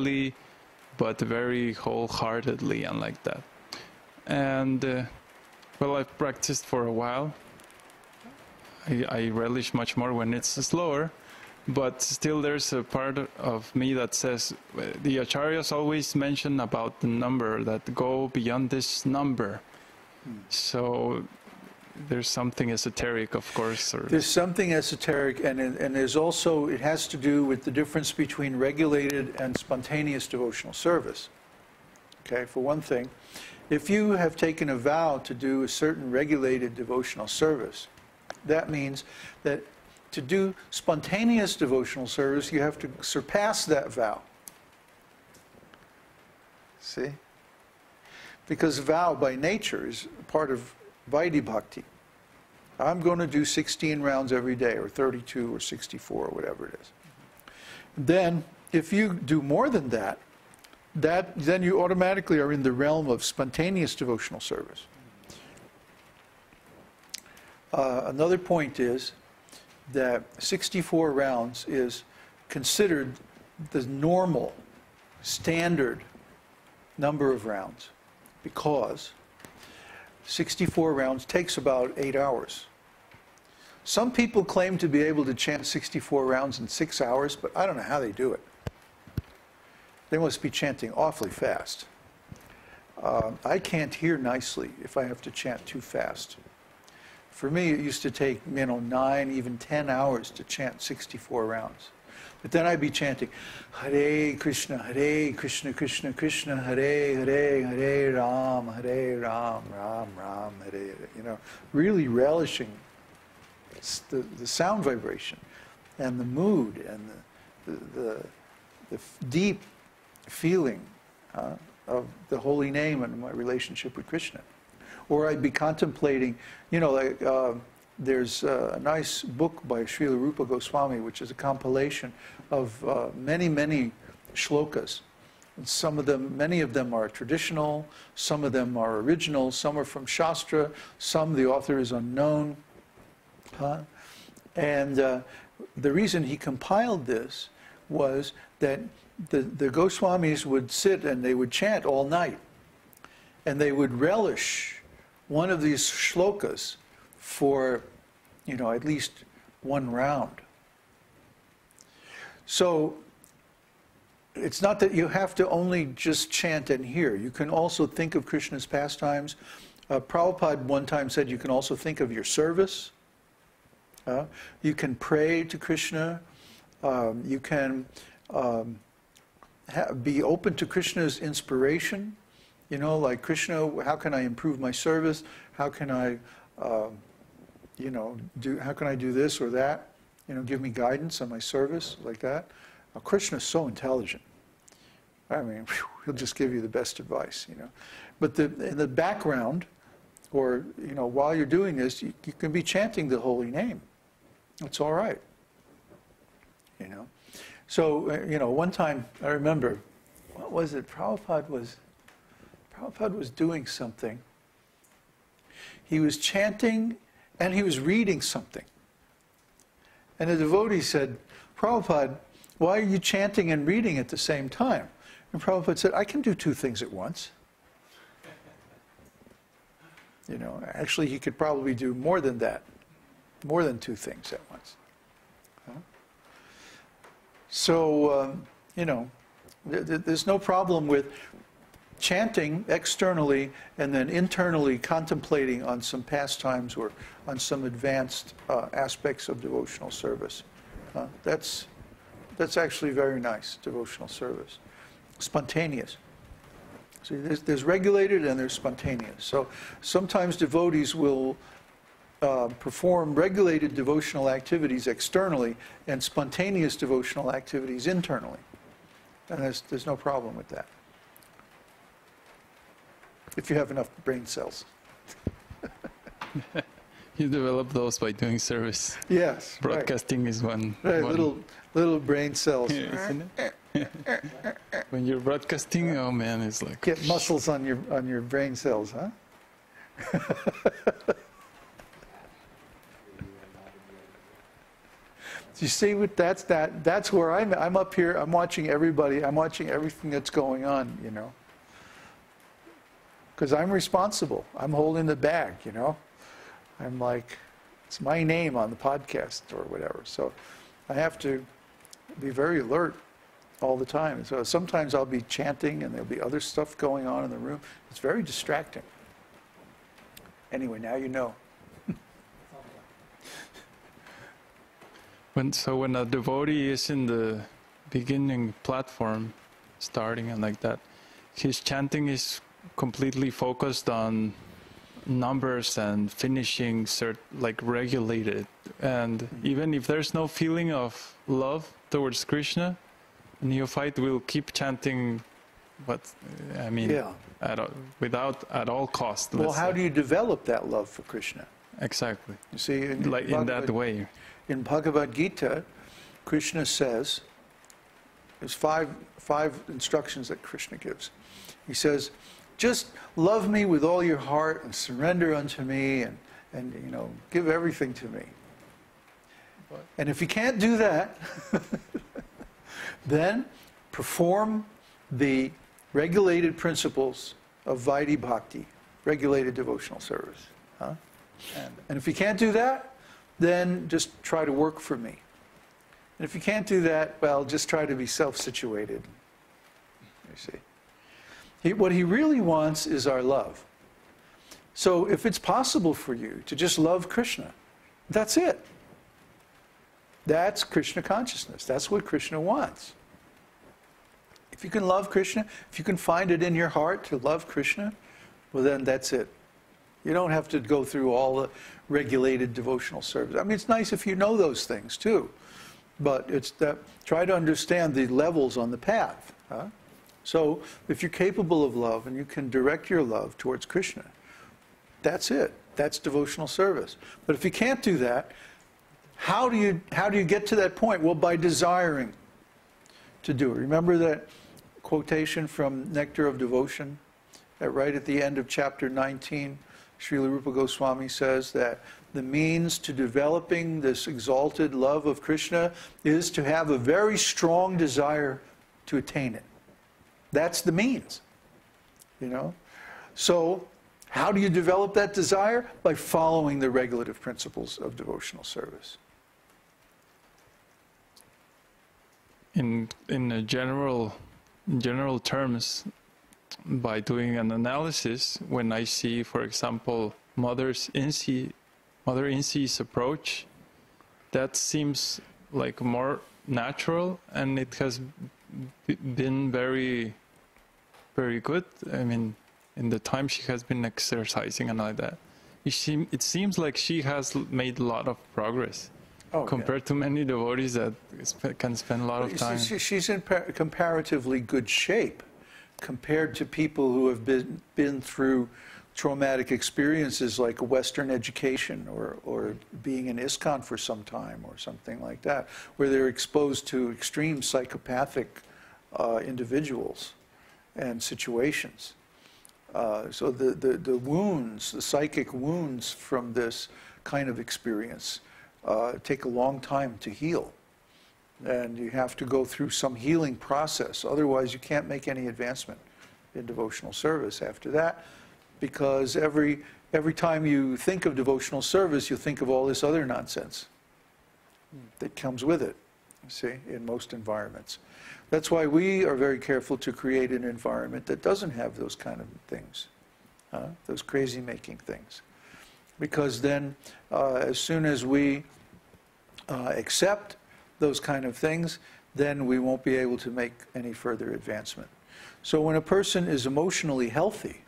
occasionally, but very wholeheartedly and like that. And well, I've practiced for a while. I relish much more when it's slower, but still there's a part of me that says, the acharyas always mention about the number, that go beyond this number. So there's something esoteric, of course. Or there's something esoteric, and there's also, it has to do with the difference between regulated and spontaneous devotional service. Okay, for one thing, if you have taken a vow to do a certain regulated devotional service, that means that to do spontaneous devotional service, you have to surpass that vow. See? Because vow by nature is part of Vaidhi Bhakti. I'm going to do 16 rounds every day, or 32, or 64, or whatever it is. Then, if you do more than that, then you automatically are in the realm of spontaneous devotional service. Another point is that 64 rounds is considered the normal, standard number of rounds, because 64 rounds takes about 8 hours. Some people claim to be able to chant 64 rounds in 6 hours, but I don't know how they do it. They must be chanting awfully fast. I can't hear nicely if I have to chant too fast. For me, it used to take, 9, even 10 hours to chant 64 rounds. But then I'd be chanting, Hare Krishna, Krishna Krishna, Hare Hare, Hare Ram, Ram Ram, Hare. You know, really relishing the sound vibration and the mood and the deep feeling of the holy name and my relationship with Krishna. Or I'd be contemplating, you know, like there's a nice book by Srila Rupa Goswami, which is a compilation of many, many shlokas. And some of them, many of them are traditional, some of them are original, some are from Shastra, some the author is unknown. And the reason he compiled this was that the Goswamis would sit and they would chant all night. And they would relish one of these shlokas for, you know, at least one round. So it's not that you have to only just chant and hear. You can also think of Krishna's pastimes. Prabhupada one time said you can also think of your service. You can pray to Krishna. You can be open to Krishna's inspiration. You know, like, Krishna, how can I improve my service? How can I, you know, how can I do this or that? You know, give me guidance on my service, like that. Now, Krishna is so intelligent. I mean, he'll just give you the best advice, you know. But in the background, or, you know, while you're doing this, you can be chanting the holy name. It's all right, you know. So, you know, one time, I remember, what was it? Prabhupada was doing something. He was chanting and he was reading something. And the devotee said, Prabhupada, why are you chanting and reading at the same time? And Prabhupada said, I can do two things at once. You know, actually he could probably do more than that. More than two things at once. So, you know, there's no problem with chanting externally and then internally contemplating on some pastimes or on some advanced aspects of devotional service. That's actually very nice, devotional service. Spontaneous. So there's regulated and there's spontaneous. So sometimes devotees will perform regulated devotional activities externally and spontaneous devotional activities internally. And there's no problem with that, if you have enough brain cells. You develop those by doing service. Yes. Broadcasting right. is one. Right, little brain cells. Yeah, isn't it? When you're broadcasting, oh man, it's like... Get muscles on your brain cells, huh? You see what that's where I'm up here, I'm watching everybody, I'm watching everything that's going on, you know. Because I'm responsible. I'm holding the bag, you know. I'm like, it's my name on the podcast or whatever. So I have to be very alert all the time. So sometimes I'll be chanting and there'll be other stuff going on in the room. It's very distracting. Anyway, now you know. When a devotee is in the beginning platform, starting and like that, his chanting is completely focused on numbers and finishing like regulated. And even if there's no feeling of love towards Krishna, a neophyte will keep chanting, but I mean, without at all cost. Well, how do you develop that love for Krishna? Exactly. You see, like in that way. In Bhagavad-gītā, Krishna says, there's five instructions that Krishna gives. He says, just love me with all your heart and surrender unto me and you know, give everything to me. And if you can't do that, then perform the regulated principles of Vaidhi Bhakti, regulated devotional service. Huh? And if you can't do that, then just try to work for me. And if you can't do that, well, just try to be self-situated. You see. What he really wants is our love. So if it's possible for you to just love Krishna, that's it. That's Krishna consciousness. That's what Krishna wants. If you can love Krishna, if you can find it in your heart to love Krishna, well then that's it. You don't have to go through all the regulated devotional service. I mean, it's nice if you know those things too, but it's that try to understand the levels on the path. Huh? So if you're capable of love and you can direct your love towards Krishna, that's it. That's devotional service. But if you can't do that, how do you get to that point? Well, by desiring to do it. Remember that quotation from Nectar of Devotion, right at the end of chapter 19? Srila Rupa Goswami says that the means to developing this exalted love of Krishna is to have a very strong desire to attain it. That's the means, you know. So how do you develop that desire? By following the regulative principles of devotional service. In general terms, by doing an analysis, when I see, for example, Mother Insi's approach, that seems like more natural, and it has been very, very good. I mean, in the time she has been exercising and like that, it seems like she has made a lot of progress compared to many devotees that can spend a lot of time. She's in comparatively good shape compared to people who have been through traumatic experiences like a Western education or being in ISKCON for some time or something like that, where they're exposed to extreme psychopathic individuals and situations. So the wounds, the psychic wounds from this kind of experience take a long time to heal. And you have to go through some healing process. Otherwise, you can't make any advancement in devotional service after that, because every time you think of devotional service, you think of all this other nonsense that comes with it, you see, in most environments. That's why we are very careful to create an environment that doesn't have those kind of things, those crazy-making things. Because then, as soon as we accept those kind of things, then we won't be able to make any further advancement. So when a person is emotionally healthy,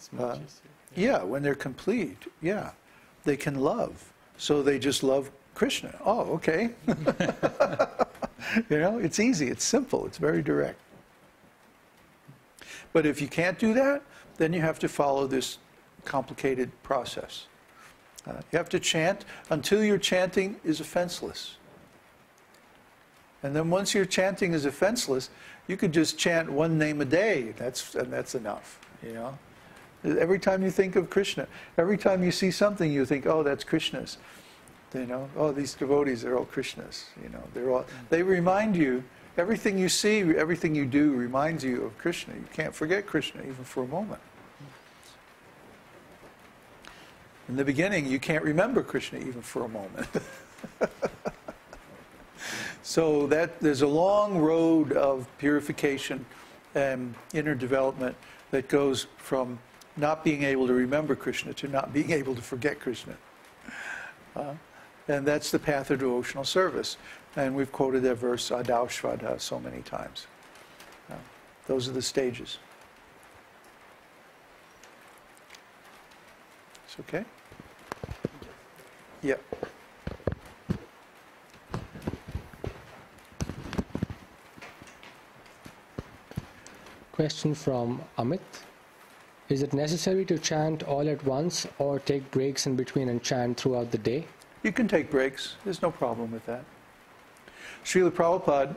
when they're complete, they can love. So they just love Krishna. Oh, okay. You know, it's easy, it's simple, it's very direct. But if you can't do that, then you have to follow this complicated process. You have to chant until your chanting is offenseless. And then once your chanting is offenseless, you could just chant one name a day. And that's enough, you know. Every time you think of Krishna, every time you see something, you think, oh, that's Krishna's. You know, oh, these devotees, they're all Krishnas. You know, they remind you, everything you see, everything you do reminds you of Krishna. You can't forget Krishna even for a moment. In the beginning, you can't remember Krishna even for a moment. So there's a long road of purification and inner development that goes from not being able to remember Krishna to not being able to forget Krishna. And that's the path of devotional service. And we've quoted that verse, Adau Shraddha, so many times. Those are the stages. It's okay? Yeah. Question from Amit. Is it necessary to chant all at once or take breaks in between and chant throughout the day? You can take breaks. There's no problem with that. Srila Prabhupada